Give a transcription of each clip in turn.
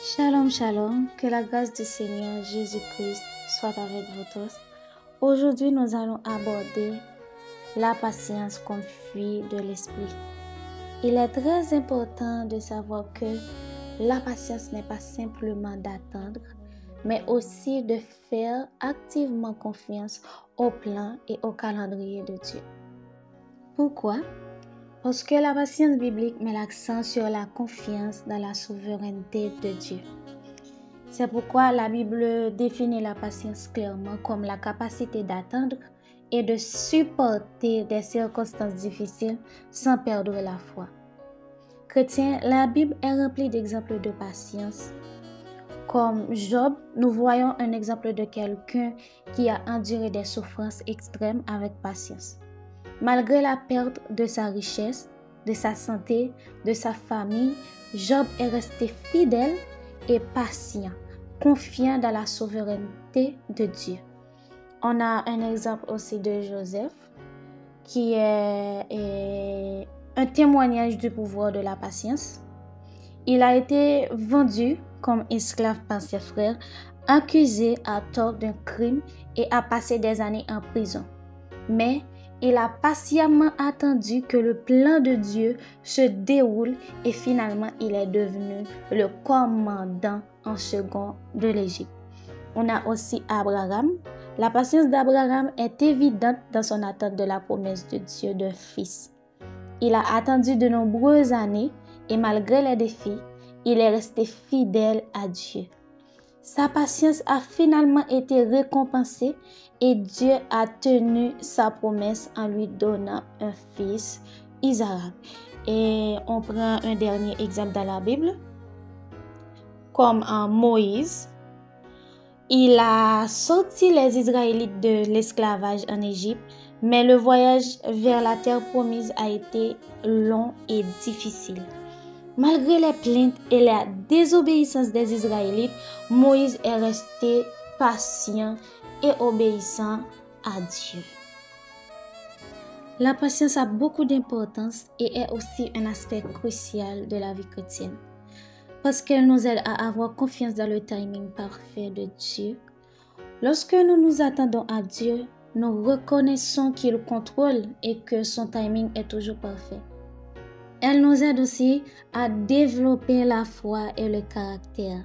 Shalom, shalom, que la grâce du Seigneur Jésus-Christ soit avec vous tous. Aujourd'hui, nous allons aborder la patience comme fruit de l'esprit. Il est très important de savoir que la patience n'est pas simplement d'attendre, mais aussi de faire activement confiance au plan et au calendrier de Dieu. Pourquoi? Parce que la patience biblique met l'accent sur la confiance dans la souveraineté de Dieu. C'est pourquoi la Bible définit la patience clairement comme la capacité d'attendre et de supporter des circonstances difficiles sans perdre la foi. Chrétiens, la Bible est remplie d'exemples de patience. Comme Job, nous voyons un exemple de quelqu'un qui a enduré des souffrances extrêmes avec patience. Malgré la perte de sa richesse, de sa santé, de sa famille, Job est resté fidèle et patient, confiant dans la souveraineté de Dieu. On a un exemple aussi de Joseph, qui est un témoignage du pouvoir de la patience. Il a été vendu comme esclave par ses frères, accusé à tort d'un crime et a passé des années en prison. Mais il a patiemment attendu que le plan de Dieu se déroule et finalement il est devenu le commandant en second de l'Égypte. On a aussi Abraham. La patience d'Abraham est évidente dans son attente de la promesse de Dieu d'un fils. Il a attendu de nombreuses années et malgré les défis, il est resté fidèle à Dieu. Sa patience a finalement été récompensée et Dieu a tenu sa promesse en lui donnant un fils, Isaac. Et on prend un dernier exemple dans la Bible, comme en Moïse. Il a sorti les Israélites de l'esclavage en Égypte, mais le voyage vers la terre promise a été long et difficile. Malgré les plaintes et la désobéissance des Israélites, Moïse est resté patient et obéissant à Dieu. La patience a beaucoup d'importance et est aussi un aspect crucial de la vie chrétienne, parce qu'elle nous aide à avoir confiance dans le timing parfait de Dieu. Lorsque nous nous attendons à Dieu, nous reconnaissons qu'il contrôle et que son timing est toujours parfait. Elle nous aide aussi à développer la foi et le caractère.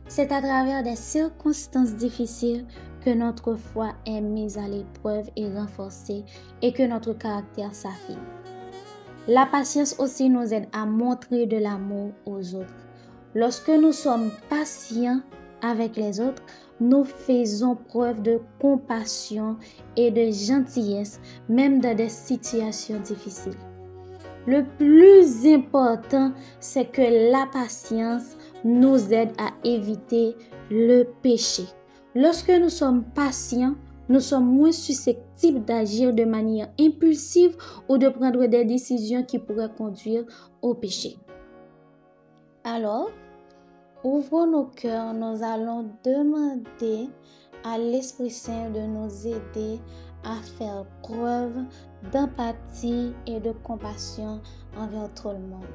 C'est à travers des circonstances difficiles que notre foi est mise à l'épreuve et renforcée et que notre caractère s'affine. La patience aussi nous aide à montrer de l'amour aux autres. Lorsque nous sommes patients avec les autres, nous faisons preuve de compassion et de gentillesse, même dans des situations difficiles. Le plus important, c'est que la patience nous aide à éviter le péché. Lorsque nous sommes patients, nous sommes moins susceptibles d'agir de manière impulsive ou de prendre des décisions qui pourraient conduire au péché. Alors, ouvrons nos cœurs, nous allons demander à l'Esprit Saint de nous aider à faire preuve d'empathie et de compassion envers tout le monde.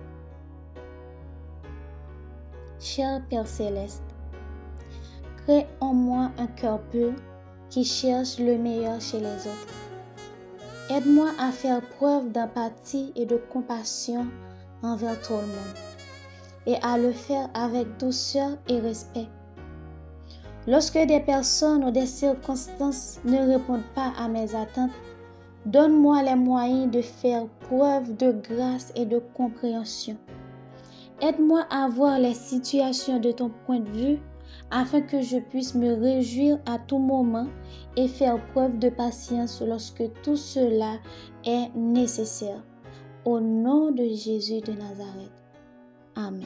Cher Père Céleste, crée en moi un cœur pur qui cherche le meilleur chez les autres. Aide-moi à faire preuve d'empathie et de compassion envers tout le monde et à le faire avec douceur et respect. Lorsque des personnes ou des circonstances ne répondent pas à mes attentes, donne-moi les moyens de faire preuve de grâce et de compréhension. Aide-moi à voir les situations de ton point de vue afin que je puisse me réjouir à tout moment et faire preuve de patience lorsque tout cela est nécessaire. Au nom de Jésus de Nazareth. Amen.